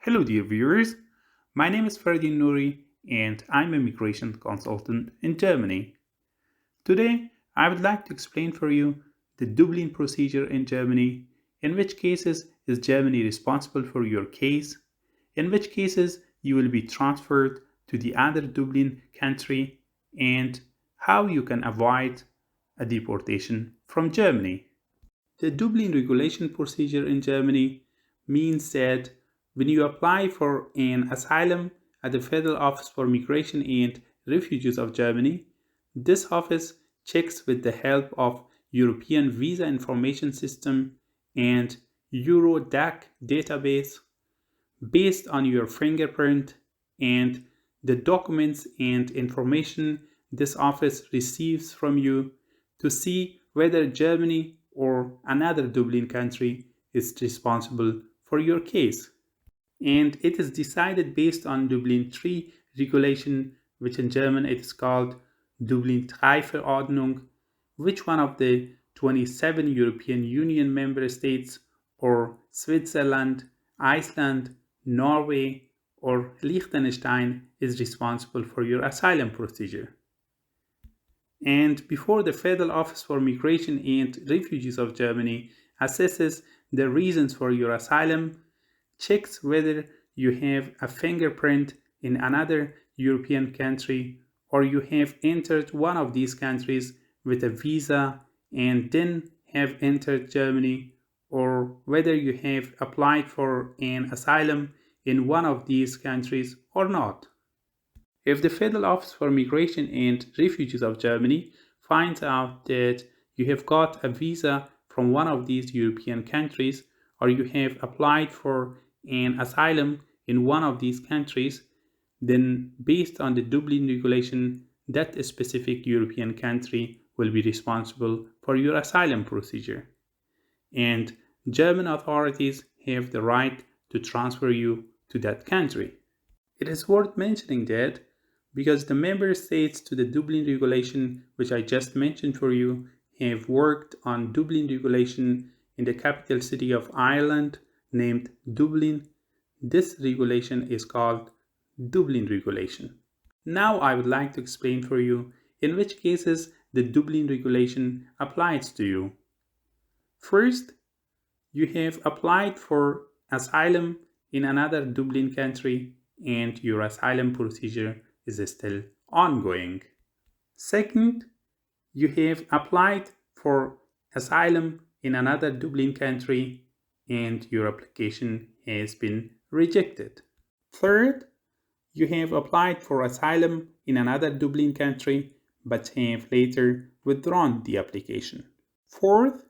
Hello, dear viewers. My name is Ferdin Nouri, and I'm a migration consultant in Germany. Today, I would like to explain for you the Dublin procedure in Germany, in which cases is Germany responsible for your case, in which cases you will be transferred to the other Dublin country, and how you can avoid a deportation from Germany. The Dublin regulation procedure in Germany means that when you apply for an asylum at the Federal Office for Migration and Refugees of Germany, this office checks with the help of European Visa Information System and Eurodac database based on your fingerprint and the documents and information this office receives from you to see whether Germany or another Dublin country is responsible for your case. And it is decided based on Dublin 3 regulation, which in German it is called Dublin 3 Verordnung, which one of the 27 European Union member states or Switzerland, Iceland, Norway, or Liechtenstein is responsible for your asylum procedure. And before the Federal Office for Migration and Refugees of Germany assesses the reasons for your asylum, checks whether you have a fingerprint in another European country or you have entered one of these countries with a visa and then have entered Germany, or whether you have applied for an asylum in one of these countries or not. If the Federal Office for Migration and Refugees of Germany finds out that you have got a visa from one of these European countries or you have applied for an asylum in one of these countries, then based on the Dublin regulation, that specific European country will be responsible for your asylum procedure. And German authorities have the right to transfer you to that country. It is worth mentioning that because the member states to the Dublin regulation, which I just mentioned for you, have worked on Dublin regulation in the capital city of Ireland named Dublin. This regulation is called Dublin regulation. Now I would like to explain for you in which cases the Dublin regulation applies to you. First, you have applied for asylum in another Dublin country and your asylum procedure is still ongoing. Second, you have applied for asylum in another Dublin country and your application has been rejected. Third, you have applied for asylum in another Dublin country but have later withdrawn the application. Fourth,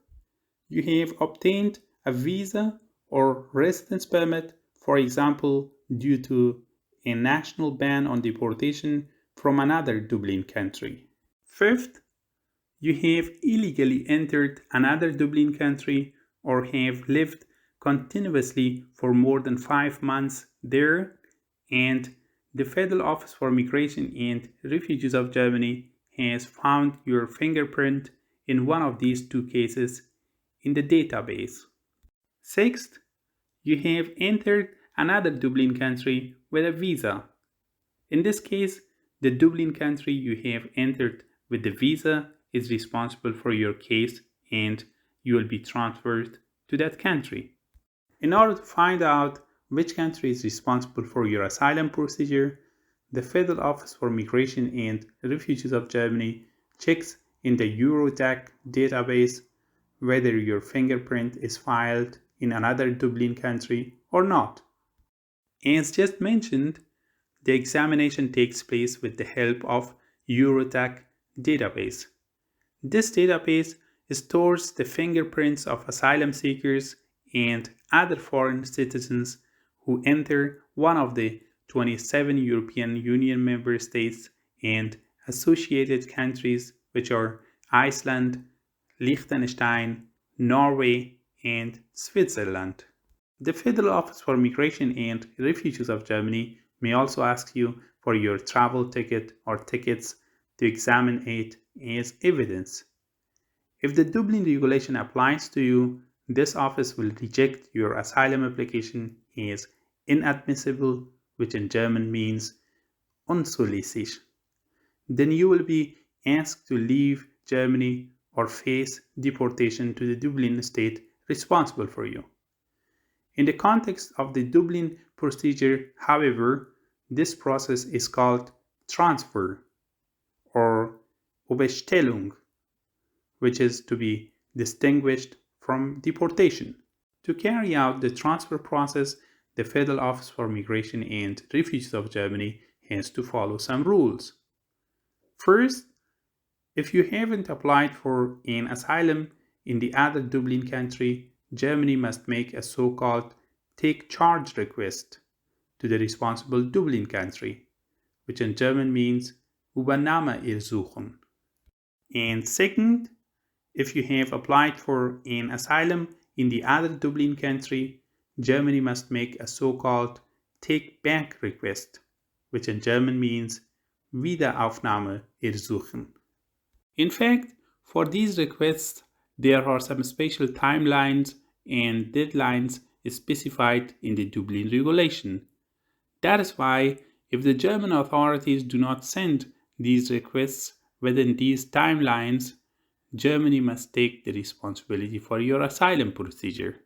you have obtained a visa or residence permit, for example, due to a national ban on deportation from another Dublin country. Fifth, you have illegally entered another Dublin country or have lived continuously for more than 5 months there, and the Federal Office for Migration and Refugees of Germany has found your fingerprint in one of these two cases in the database. Sixth, you have entered another Dublin country with a visa. In this case, the Dublin country you have entered with the visa is responsible for your case and you will be transferred to that country. In order to find out which country is responsible for your asylum procedure, the Federal Office for Migration and Refugees of Germany checks in the Eurodac database whether your fingerprint is filed in another Dublin country or not. As just mentioned, the examination takes place with the help of Eurodac database. This database stores the fingerprints of asylum seekers and other foreign citizens who enter one of the 27 European Union member states and associated countries, which are Iceland, Liechtenstein, Norway, and Switzerland. The Federal Office for Migration and Refugees of Germany may also ask you for your travel ticket or tickets to examine it as evidence. If the Dublin regulation applies to you, this office will reject your asylum application as inadmissible, which in German means unzulässig. Then you will be asked to leave Germany or face deportation to the Dublin state responsible for you. In the context of the Dublin procedure, however, this process is called transfer or Überstellung, which is to be distinguished from deportation. To carry out the transfer process, the Federal Office for Migration and Refugees of Germany has to follow some rules. First, if you haven't applied for an asylum in the other Dublin country, Germany must make a so-called take charge request to the responsible Dublin country, which in German means Übernahmeersuchen. And second, if you have applied for an asylum in the other Dublin country, Germany must make a so-called take back request, which in German means Wiederaufnahmeersuchen. In fact, for these requests, there are some special timelines and deadlines specified in the Dublin regulation. That is why, if the German authorities do not send these requests within these timelines, Germany must take the responsibility for your asylum procedure.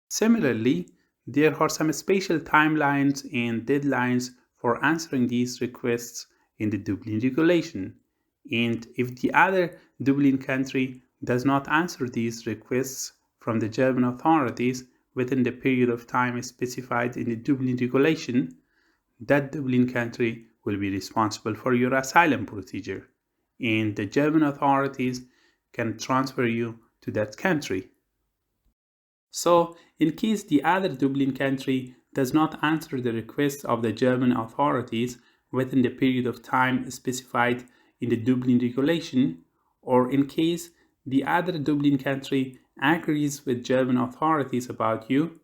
Similarly, there are some special timelines and deadlines for answering these requests in the Dublin regulation. And if the other Dublin country does not answer these requests from the German authorities within the period of time specified in the Dublin regulation, that Dublin country will be responsible for your asylum procedure, and the German authorities can transfer you to that country. So, in case the other Dublin country does not answer the requests of the German authorities within the period of time specified in the Dublin regulation, or in case the other Dublin country agrees with German authorities about you,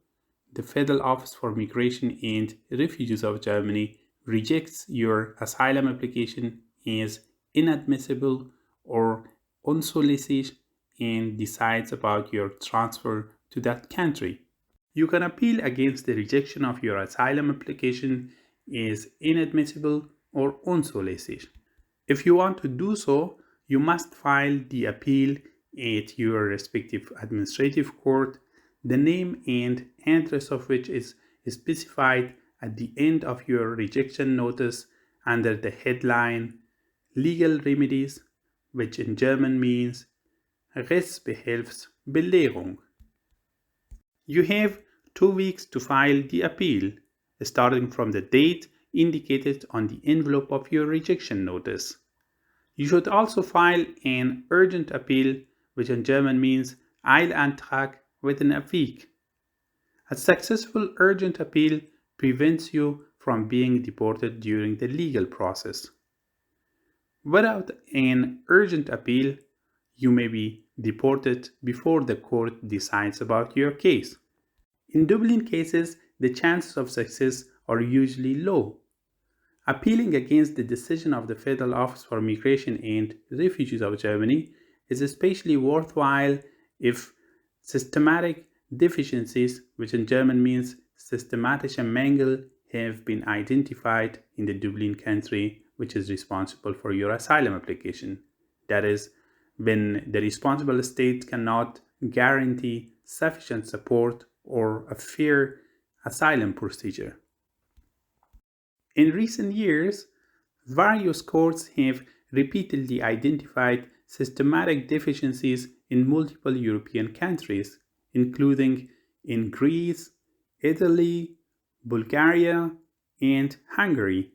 the Federal Office for Migration and Refugees of Germany rejects your asylum application as inadmissible or unzulässig and decides about your transfer to that country. You can appeal against the rejection of your asylum application as inadmissible or unzulässig. If you want to do so, you must file the appeal at your respective administrative court, the name and address of which is specified at the end of your rejection notice under the headline Legal Remedies, which in German means Rechtsbehelfsbelehrung. You have 2 weeks to file the appeal, starting from the date indicated on the envelope of your rejection notice. You should also file an urgent appeal, which in German means Eilantrag, within a week. A successful urgent appeal prevents you from being deported during the legal process. Without an urgent appeal, you may be deported before the court decides about your case. In Dublin cases, the chances of success are usually low. Appealing against the decision of the Federal Office for Migration and Refugees of Germany is especially worthwhile if systematic deficiencies, which in German means systematische Mängel, have been identified in the Dublin country which is responsible for your asylum application. That is, when the responsible state cannot guarantee sufficient support or a fair asylum procedure. In recent years, various courts have repeatedly identified systematic deficiencies in multiple European countries, including in Greece, Italy, Bulgaria, and Hungary,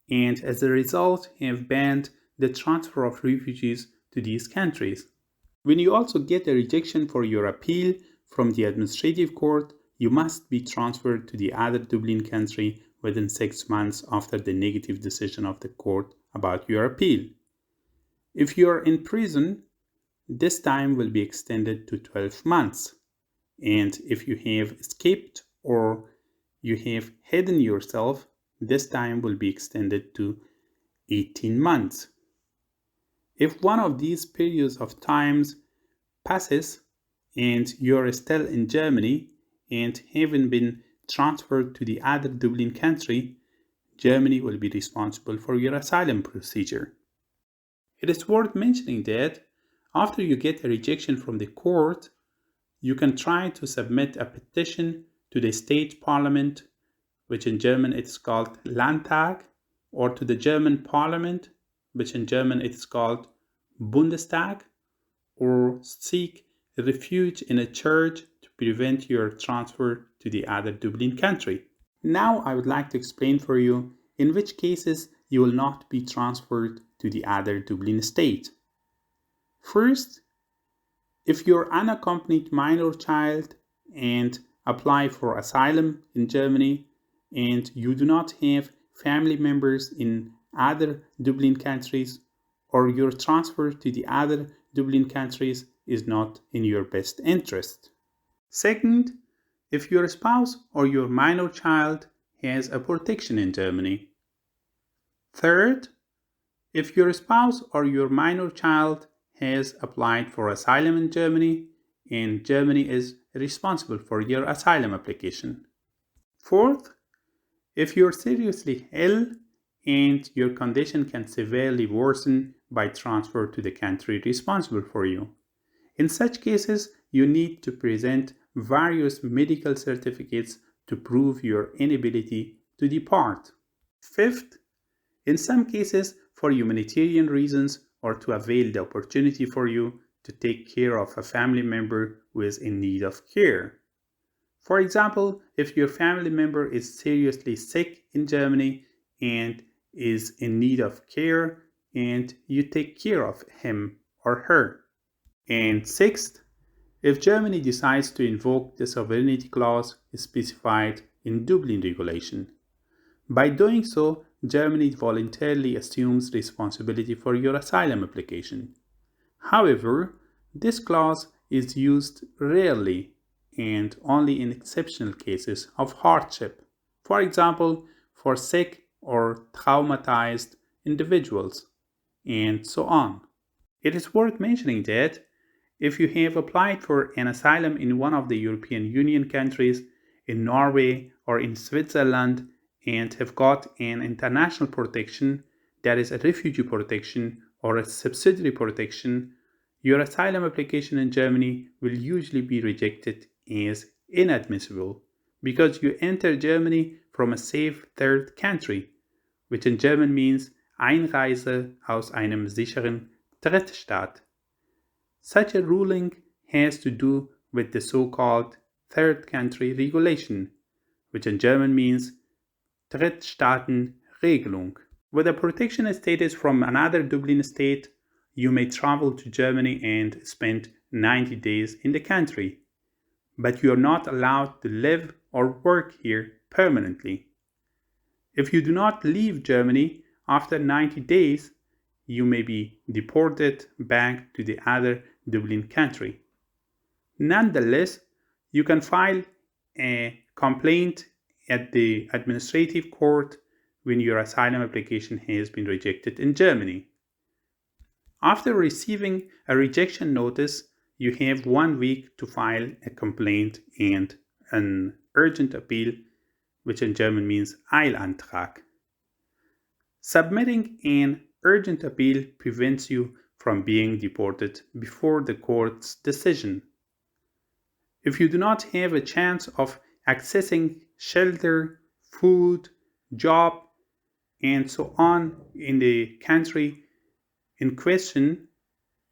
and as a result have banned the transfer of refugees to these countries. When you also get a rejection for your appeal from the administrative court, you must be transferred to the other Dublin country within 6 months after the negative decision of the court about your appeal. If you are in prison, this time will be extended to 12 months. And if you have escaped or you have hidden yourself, this time will be extended to 18 months. If one of these periods of times passes and you are still in Germany and haven't been transferred to the other Dublin country, Germany will be responsible for your asylum procedure. It is worth mentioning that after you get a rejection from the court, you can try to submit a petition to the state parliament, which in German it's called Landtag, or to the German parliament, which in German it's called Bundestag, or seek refuge in a church to prevent your transfer to the other Dublin country. Now I would like to explain for you in which cases you will not be transferred to the other Dublin state. First, if you're unaccompanied minor child and apply for asylum in Germany and you do not have family members in other Dublin countries, or your transfer to the other Dublin countries is not in your best interest. Second, if your spouse or your minor child has a protection in Germany. Third, if your spouse or your minor child has applied for asylum in Germany and Germany is responsible for your asylum application. Fourth, if you're seriously ill and your condition can severely worsen by transfer to the country responsible for you. In such cases, you need to present various medical certificates to prove your inability to depart. Fifth, in some cases, for humanitarian reasons or to avail the opportunity for you to take care of a family member who is in need of care. For example, if your family member is seriously sick in Germany and is in need of care and you take care of him or her. And sixth, if Germany decides to invoke the sovereignty clause specified in Dublin regulation. By doing so, Germany voluntarily assumes responsibility for your asylum application. However, this clause is used rarely and only in exceptional cases of hardship. For example, for sick or traumatized individuals, and so on. It is worth mentioning that if you have applied for an asylum in one of the European Union countries, in Norway or in Switzerland, and have got an international protection, that is a refugee protection or a subsidiary protection, your asylum application in Germany will usually be rejected as inadmissible because you enter Germany from a safe third country, which in German means Einreise aus einem sicheren Drittstaat. Such a ruling has to do with the so-called third country regulation, which in German means Drittstaatenregelung. With a protection status from another Dublin state, you may travel to Germany and spend 90 days in the country, but you are not allowed to live or work here permanently. If you do not leave Germany after 90 days, you may be deported back to the other Dublin country. Nonetheless, you can file a complaint at the administrative court when your asylum application has been rejected in Germany. After receiving a rejection notice, you have 1 week to file a complaint and an urgent appeal, which in German means Eilantrag. Submitting an urgent appeal prevents you from being deported before the court's decision. If you do not have a chance of accessing shelter, food, job, and so on in the country in question,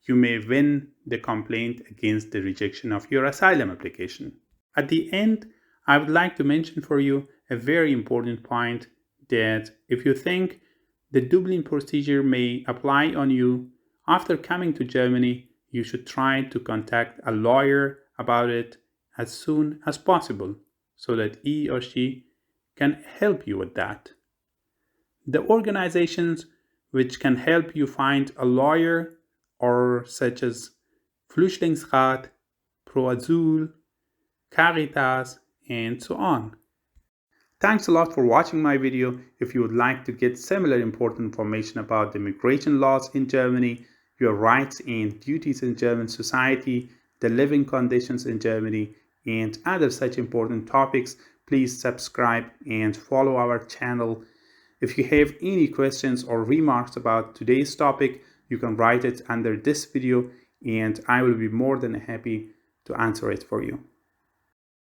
you may win the complaint against the rejection of your asylum application. At the end, I would like to mention for you a very important point that if you think the Dublin procedure may apply on you, after coming to Germany, you should try to contact a lawyer about it as soon as possible so that he or she can help you with that. The organizations which can help you find a lawyer are such as Flüchtlingsrat, Pro Asyl, Caritas, and so on. Thanks a lot for watching my video. If you would like to get similar important information about the immigration laws in Germany, your rights and duties in German society, the living conditions in Germany, and other such important topics, please subscribe and follow our channel. If you have any questions or remarks about today's topic, you can write it under this video and I will be more than happy to answer it for you.